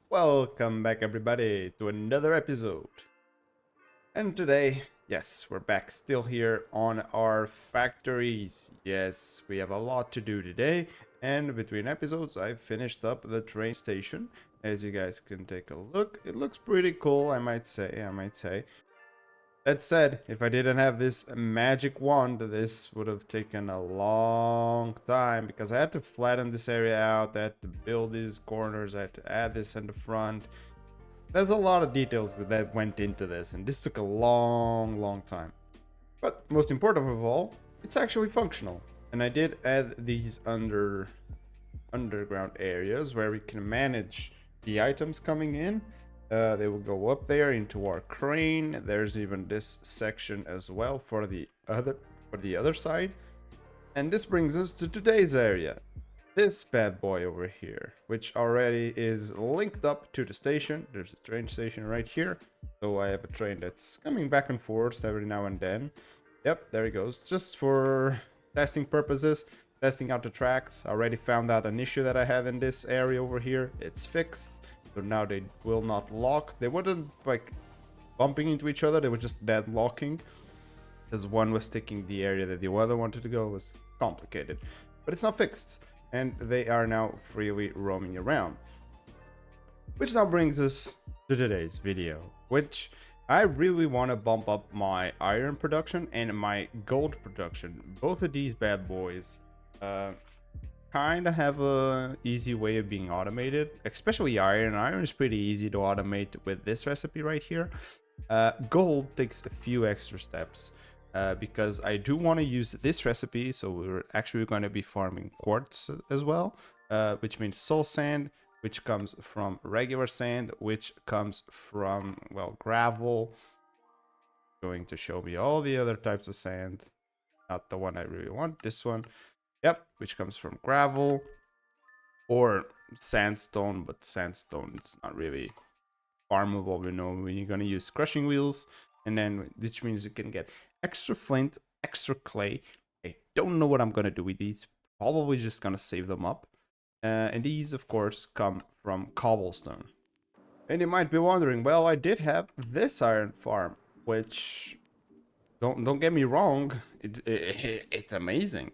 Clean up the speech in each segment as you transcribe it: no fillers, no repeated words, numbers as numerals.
Welcome back, everybody, to another episode. And today, yes, we're back still here on our factories. Yes, we have a lot to do today. And between episodes, I finished up the train station. As you guys can take a look, it looks pretty cool, I might say. That said, if I didn't have this magic wand, this would have taken a long time because I had to flatten this area out, I had to build these corners, I had to add this in the front. There's a lot of details that went into this, and this took a long time. But most important of all, it's actually functional. And I did add these underground areas where we can manage the items coming in. They will go up there into our crane. There's even this section as well for the other side. And this brings us to today's area. This bad boy over here, which already is linked up to the station. There's a train station right here. So I have a train that's coming back and forth every now and then. Yep, there he goes. Just for testing purposes, testing out the tracks. I already found out an issue that I have in this area over here. It's fixed. So now they will not lock. They wouldn't like bumping into each other. They were just dead locking. Because one was taking the area that the other wanted to go. It was complicated. But it's not fixed. And they are now freely roaming around. Which now brings us to today's video. Which I really want to bump up my iron production and my gold production. Both of these bad boys kind of have a easy way of being automated, especially iron. Iron is pretty easy to automate with this recipe right here. Gold takes a few extra steps because I do want to use this recipe. So we're actually going to be farming quartz as well, which means soul sand, which comes from regular sand, which comes from, well, gravel. Going to show me all the other types of sand, not the one I really want, this one. Yep, which comes from gravel or sandstone, but sandstone it's not really farmable, you know, when you're gonna use crushing wheels, and then which means you can get extra flint, extra clay. I don't know what I'm gonna do with these. Probably just gonna save them up. And these, of course, come from cobblestone. And you might be wondering, well, I did have this iron farm, which don't get me wrong, it's amazing.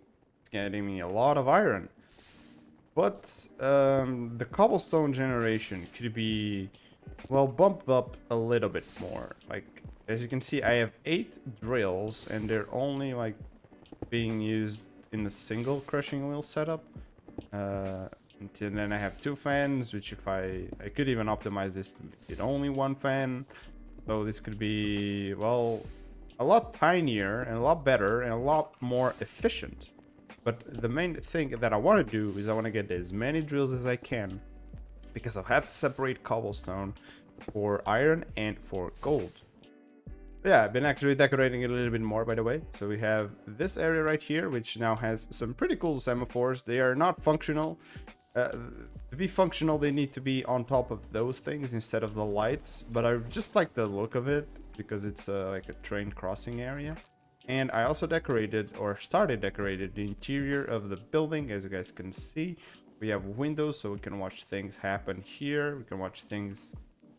Getting me a lot of iron, but the cobblestone generation could be, well, bumped up a little bit more. Like, as you can see, I have 8 drills and they're only like being used in a single crushing wheel setup. And then I have 2 fans, which if I could even optimize this to make it only 1 fan, so this could be, well, a lot tinier and a lot better and a lot more efficient. But the main thing that I want to do is I want to get as many drills as I can, because I'll have to separate cobblestone for iron and for gold. Yeah, I've been actually decorating it a little bit more, by the way. So we have this area right here, which now has some pretty cool semaphores. They are not functional. To be functional, they need to be on top of those things instead of the lights. But I just like the look of it because it's like a train crossing area. And I also decorated, or started decorating, the interior of the building. As you guys can see, we have windows so we can watch things happen here. We can watch things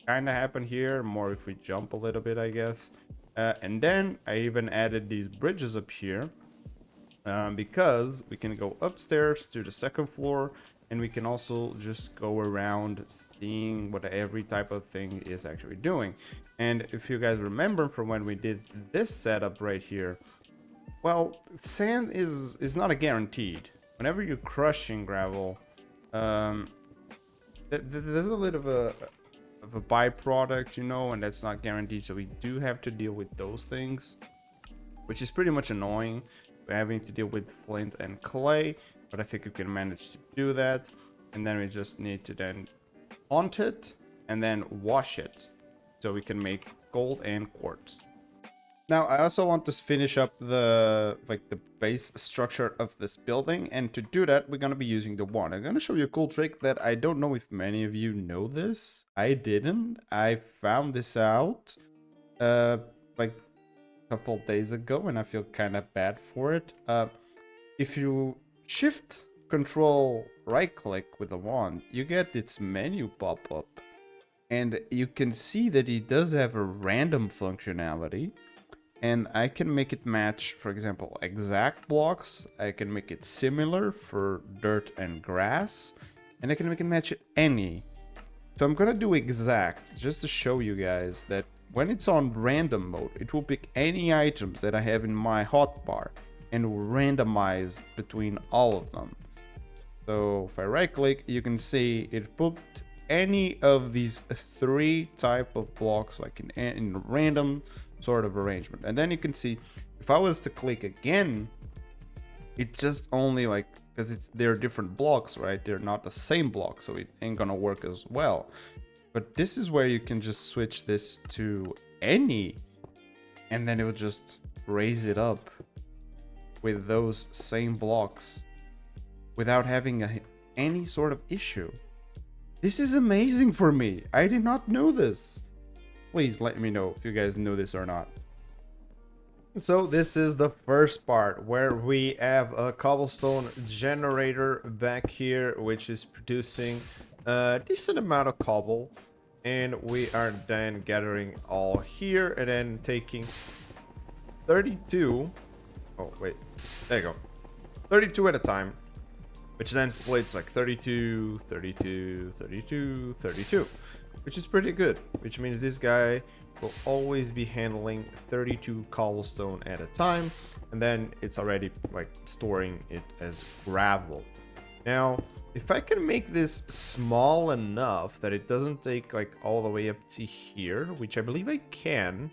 kind of happen here, more if we jump a little bit, I guess. And then I even added these bridges up here because we can go upstairs to the 2nd floor, and we can also just go around seeing what every type of thing is actually doing. And if you guys remember from when we did this setup right here, well, sand is not a guaranteed. Whenever you're crushing gravel, there's a little of a byproduct, you know, and that's not guaranteed. So we do have to deal with those things, which is pretty much annoying. We're having to deal with flint and clay, but I think we can manage to do that. And then we just need to then haunt it and then wash it, so we can make gold and quartz. Now, I also want to finish up the base structure of this building, and to do that, we're gonna be using the wand. I'm gonna show you a cool trick that I don't know if many of you know this. I didn't. I found this out like a couple days ago, and I feel kind of bad for it. If you shift control right click with the wand, you get its menu pop up. And you can see that it does have a random functionality. And I can make it match, for example, exact blocks. I can make it similar for dirt and grass. And I can make it match any. So I'm gonna do exact, just to show you guys that when it's on random mode, it will pick any items that I have in my hotbar and will randomize between all of them. So if I right click, you can see it put any of these 3 type of blocks like in random sort of arrangement. And then you can see if I was to click again, it just only like, because they're different blocks, right? They're not the same block, so it ain't gonna work as well. But this is where you can just switch this to any, and then it will just raise it up with those same blocks without having any sort of issue. This is amazing for me. I did not know this. Please let me know if you guys knew this or not. So this is the first part where we have a cobblestone generator back here, which is producing a decent amount of cobble. And we are then gathering all here and then taking 32. Oh, wait, there you go. 32 at a time, which then splits like 32, 32, 32, 32, which is pretty good, which means this guy will always be handling 32 cobblestone at a time, and then it's already like storing it as gravel. Now, if I can make this small enough that it doesn't take like all the way up to here, which I believe I can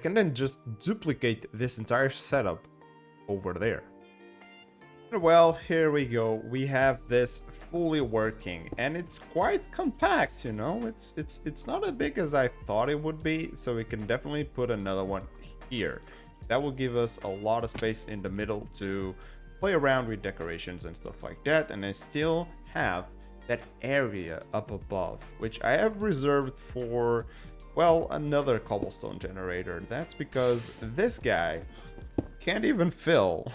then just duplicate this entire setup over there. Well, here we go. We have this fully working, and it's quite compact, you know. It's not as big as I thought it would be, so we can definitely put another one here. That will give us a lot of space in the middle to play around with decorations and stuff like that, and I still have that area up above, which I have reserved for, well, another cobblestone generator. That's because this guy can't even fill.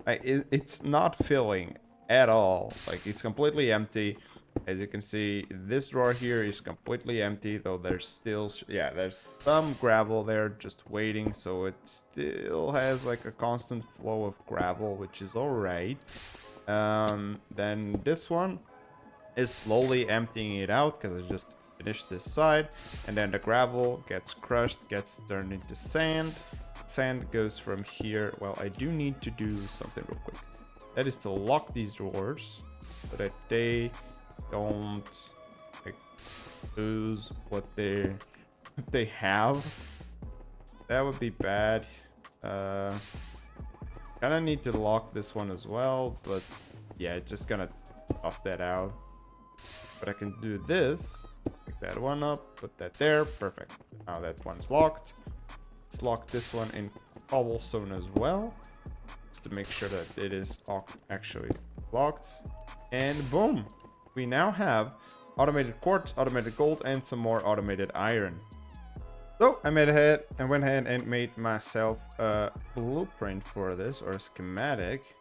It's not filling at all. Like, it's completely empty. As you can see, this drawer here is completely empty, though there's still, yeah, there's some gravel there just waiting, so it still has like a constant flow of gravel, which is alright. Then this one is slowly emptying it out because I just finished this side, and then the gravel gets crushed, gets turned into sand. Sand goes from here. Well, I do need to do something real quick. That is to lock these drawers so that they don't like lose what they have. That would be bad. Kinda need to lock this one as well, but yeah, just gonna toss that out. But I can do this, pick that one up, put that there, perfect. Now that one's locked. Let's lock this one in cobblestone as well, just to make sure that it is actually locked. And boom, we now have automated quartz, automated gold, and some more automated iron. So I went ahead and made myself a blueprint for this, or a schematic,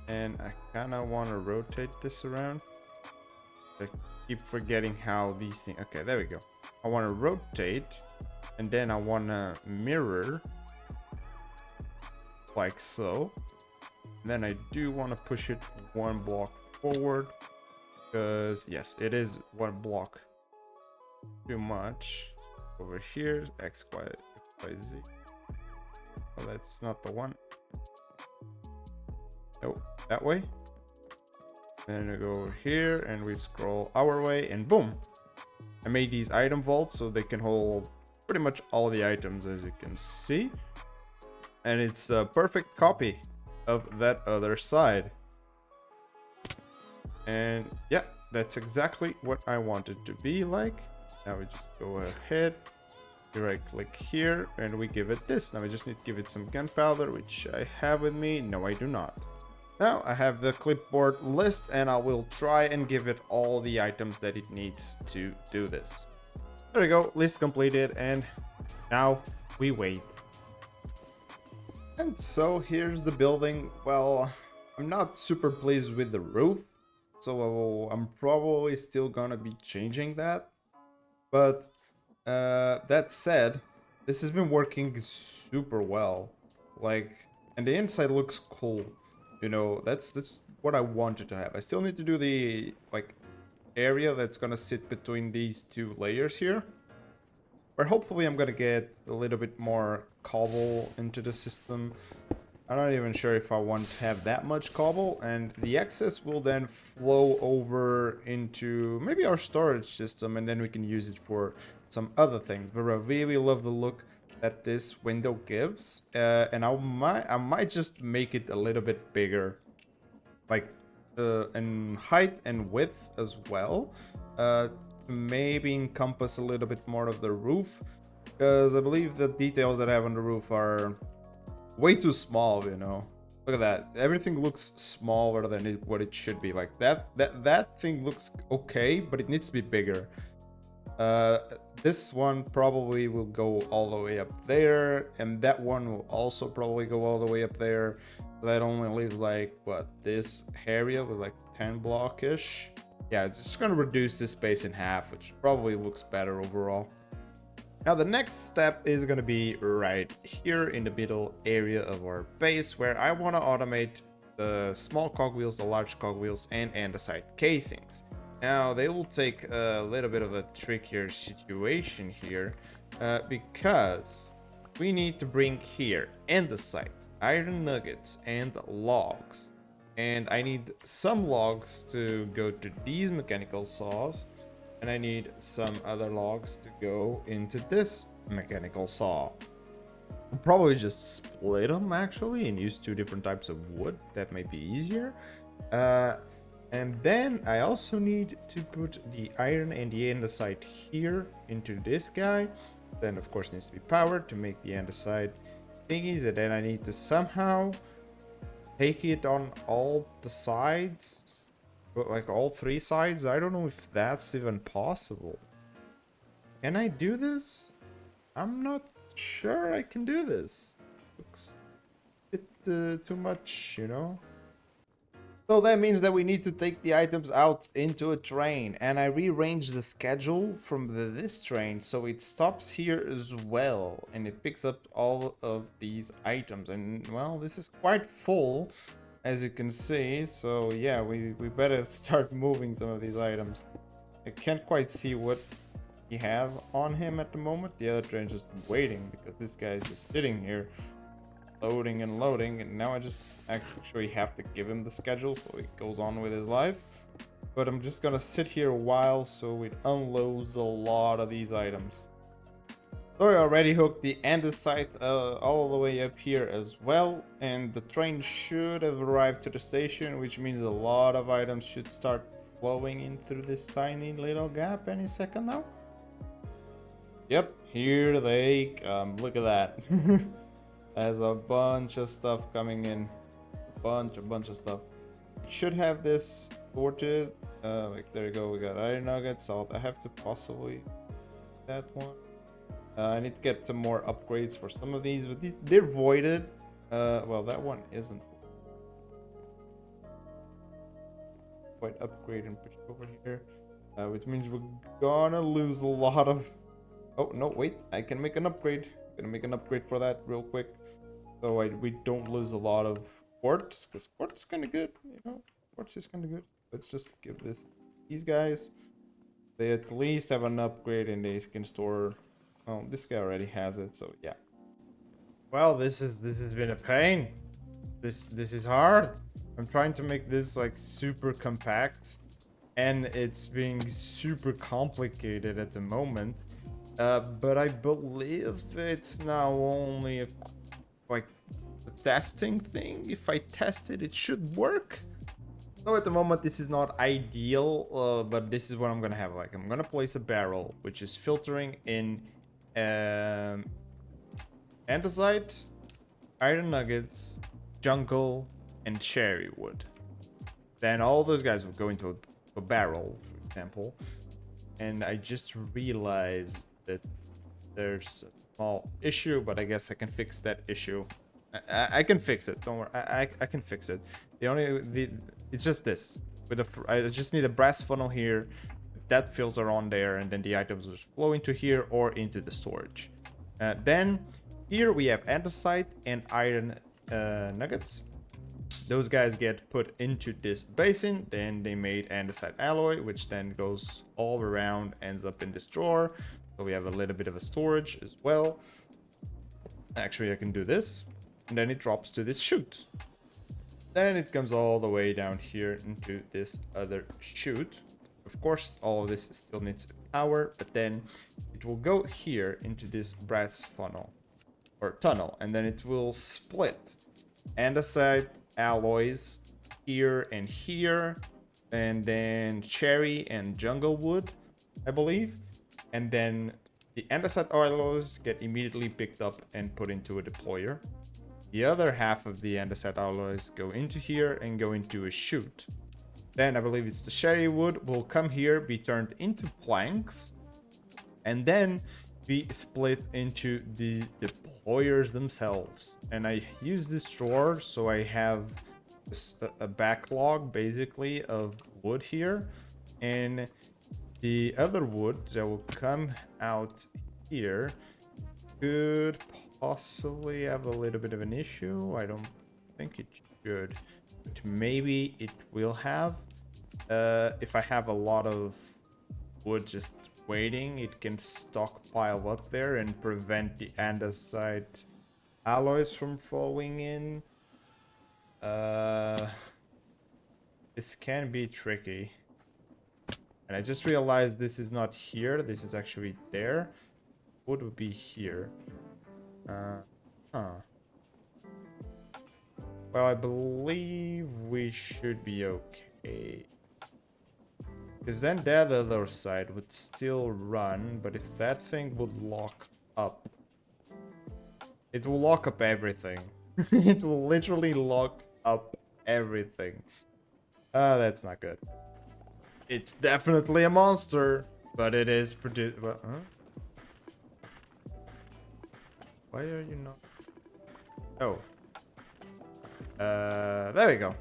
and I kind of want to rotate this around. I keep forgetting how these things. Okay, there we go. I want to rotate. And then I want to mirror like so. And then I do want to push it 1 block forward, because yes, it is 1 block too much. Over here, X, Y, Z. Well, that's not the one. Nope, that way. Then we go over here and we scroll our way, and boom. I made these item vaults so they can hold pretty much all the items, as you can see, and it's a perfect copy of that other side. And yeah, that's exactly what I want it to be like. Now we just go ahead, we right click here, and we give it this. Now we just need to give it some gunpowder, which I have with me. No, I do not. Now I have the clipboard list, and I will try and give it all the items that it needs to do this. There we go, list completed, and now we wait. And so here's the building. Well, I'm not super pleased with the roof, so I'm probably still gonna be changing that. But that said, this has been working super well. Like, and the inside looks cool. You know, that's what I wanted to have. I still need to do the like area that's gonna sit between these two layers here. Where hopefully I'm gonna get a little bit more cobble into the system. I'm not even sure if I want to have that much cobble, and the excess will then flow over into maybe our storage system, and then we can use it for some other things. But I really love the look that this window gives, and I might just make it a little bit bigger, like in height and width as well, to maybe encompass a little bit more of the roof, because I believe the details that I have on the roof are way too small, you know. Look at that. Everything looks smaller than what it should be. Like that thing looks okay, but it needs to be bigger. This one probably will go all the way up there, and that one will also probably go all the way up there. That only leaves like what, this area with like 10 block-ish. Yeah, it's just gonna reduce this space in half, which probably looks better overall. Now the next step is going to be right here in the middle area of our base, where I want to automate the small cogwheels, the large cogwheels, and andesite casings. Now they will take a little bit of a trickier situation here, because we need to bring here andesite, iron nuggets, and logs. And I need some logs to go to these mechanical saws, and I need some other logs to go into this mechanical saw. I'll probably just split them actually and use two different types of wood. That might be easier. And then I also need to put the iron and the andesite here into this guy. Then of course needs to be powered to make the andesite thingies, and then I need to somehow take it on all the sides. Like all three sides. I don't know if that's even possible. Can I do this? I'm not sure I can do this. Looks a bit too much, you know. So that means that we need to take the items out into a train, and I rearranged the schedule from this train so it stops here as well, and it picks up all of these items. And well, this is quite full, as you can see, so yeah, we better start moving some of these items. I can't quite see what he has on him at the moment. The other train's just waiting because this guy is just sitting here loading and loading, and now I just actually have to give him the schedule so he goes on with his life. But I'm just gonna sit here a while so it unloads a lot of these items. So I already hooked the andesite all the way up here as well, and the train should have arrived to the station, which means a lot of items should start flowing in through this tiny little gap any second now. Yep, here they come. Look at that. There's a bunch of stuff coming in. A bunch of stuff. You should have this sorted. Like there you go. We got iron nuggets. So I have to possibly that one. I need to get some more upgrades for some of these, but they're voided. Well, that one isn't. Quite upgrade and put it over here, which means we're gonna lose a lot of. Oh no, wait! I can make an upgrade. I'm gonna make an upgrade for that real quick, so we don't lose a lot of quartz, because quartz is kind of good. You know, quartz is kind of good. Let's just give these guys. They at least have an upgrade, and they can store. Oh, this guy already has it, so yeah. Well, this has been a pain. This is hard. I'm trying to make this like super compact, and it's being super complicated at the moment. But I believe it's now only a testing thing. If I test it, it should work. So at the moment this is not ideal, but this is what I'm gonna have. Like, I'm gonna place a barrel which is filtering in andesite, iron nuggets, jungle, and cherry wood. Then all those guys will go into a barrel, for example. And I just realized that there's a small issue, but I guess I can fix that issue. I can fix it. Don't worry. I can fix it. It's just this. I just need a brass funnel here. that filter on there, and then the items will flow into here or into the storage. Then here we have andesite and iron nuggets. Those guys get put into this basin, then they made andesite alloy, which then goes all around, ends up in this drawer. So we have a little bit of a storage as well. Actually, I can do this, and then it drops to this chute. Then it comes all the way down here into this other chute. Of course, all of this still needs power, but then it will go here into this brass funnel or tunnel, and then it will split andesite alloys here and here, and then cherry and jungle wood, I believe, and then the andesite alloys get immediately picked up and put into a deployer. The other half of the andesite alloys go into here and go into a chute. Then I believe it's the cherry wood will come here, be turned into planks, and then be split into the deployers themselves. And I use this drawer so I have a backlog basically of wood here, and the other wood that will come out here could possibly have a little bit of an issue. I don't think it should, but maybe it will have. If I have a lot of wood just waiting, it can stockpile up there and prevent the andesite alloys from falling in. This can be tricky. And I just realized this is not here, this is actually there. Wood would be here. Well, I believe we should be okay. Because then that other side would still run, but if that thing would lock up, it will lock up everything. It will literally lock up everything. That's not good. It's definitely a monster, but it is produced. Huh? Why are you not? Oh. There we go.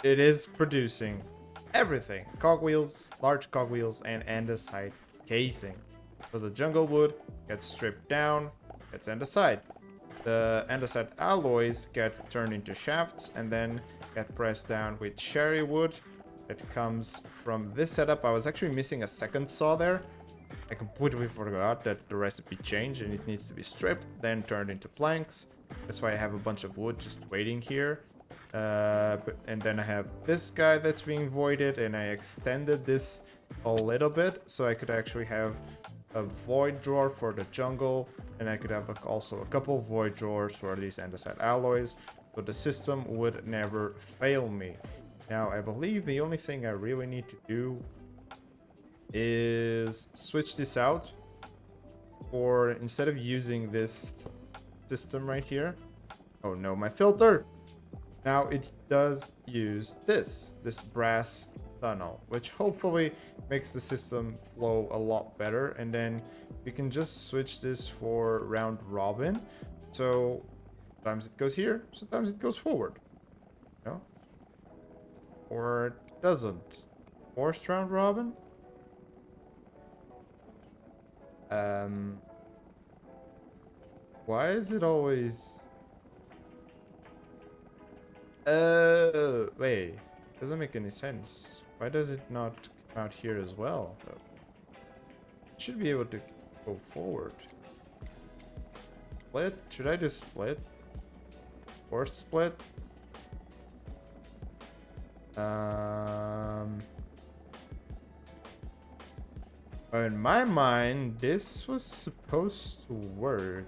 It is producing everything. Cogwheels, large cogwheels, and andesite casing. So the jungle wood gets stripped down, gets andesite. The andesite alloys get turned into shafts and then get pressed down with cherry wood. That comes from this setup. I was actually missing a second saw there. I completely forgot that the recipe changed and it needs to be stripped, then turned into planks. That's why I have a bunch of wood just waiting here. And then I have this guy that's being voided, and I extended this a little bit so I could actually have a void drawer for the jungle, and I could have also a couple void drawers for these andesite alloys, so the system would never fail me. Now, I believe the only thing I really need to do is switch this out, or instead of using this system right here. Oh no, my filter! Now it does use this brass tunnel, which hopefully makes the system flow a lot better, and then we can just switch this for round robin. So sometimes it goes here, sometimes it goes forward. No? Or it doesn't. Forced round robin? Why is it always... wait. Doesn't make any sense. Why does it not come out here as well? It should be able to go forward. Split? Should I just split? Forced split? In my mind, this was supposed to work.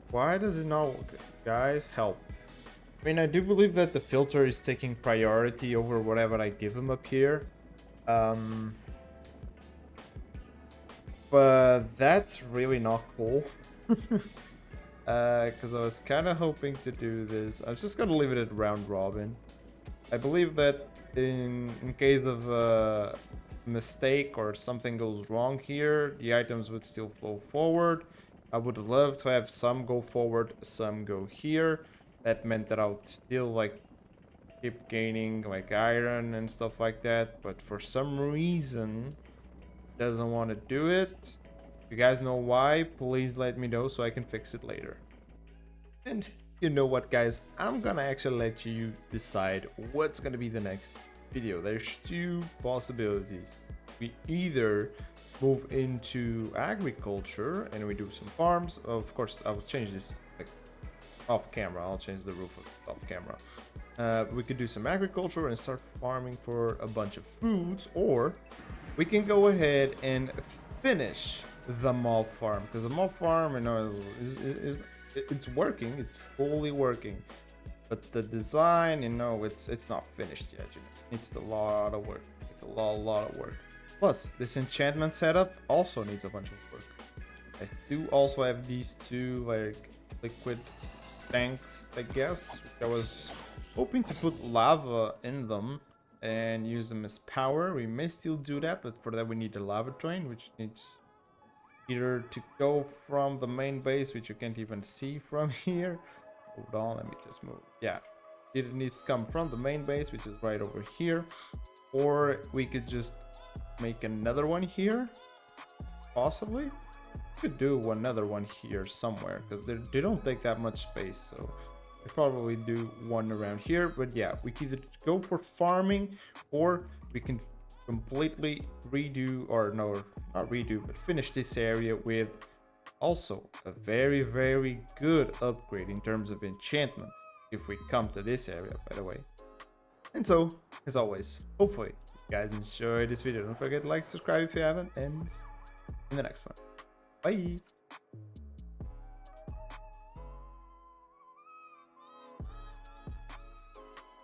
Why does it not work? Guys, help. I mean, I do believe that the filter is taking priority over whatever I give him up here. But that's really not cool. Because I was kind of hoping to do this. I was just gonna leave it at round robin. I believe that in case of a mistake or something goes wrong here, the items would still flow forward. I would love to have some go forward, some go here. that meant that I would still like keep gaining like iron and stuff like that, but for some reason doesn't want to do it. If you guys know why, please let me know so I can fix it later. And you know what, guys, I'm gonna actually let you decide what's gonna be the next video. There's two possibilities. We either move into agriculture and we do some farms. Of course, I will change this like off camera. I'll change the roof off camera. We could do some agriculture and start farming for a bunch of foods, or we can go ahead and finish the mob farm, because the mob farm, you know, it's working. It's fully working, but the design, you know, it's not finished yet. You know, it needs a lot of work, like a lot of work. Plus, this enchantment setup also needs a bunch of work. I do also have these two like liquid tanks, I guess. I was hoping to put lava in them and use them as power. We may still do that, but for that we need a lava train, which needs either to go from the main base, which you can't even see from here. Hold on, let me just move. Yeah, it needs to come from the main base, which is right over here, or we could just make another one here, possibly. Could do another one here somewhere, because they don't take that much space, so I probably do one around here. But yeah, we can either go for farming, or we can completely redo, or no, not redo, but finish this area with also a very good upgrade in terms of enchantment if we come to this area, by the way. And so, as always, hopefully you guys enjoyed this video. Don't forget to like, subscribe if you haven't, and in the next one. Bye.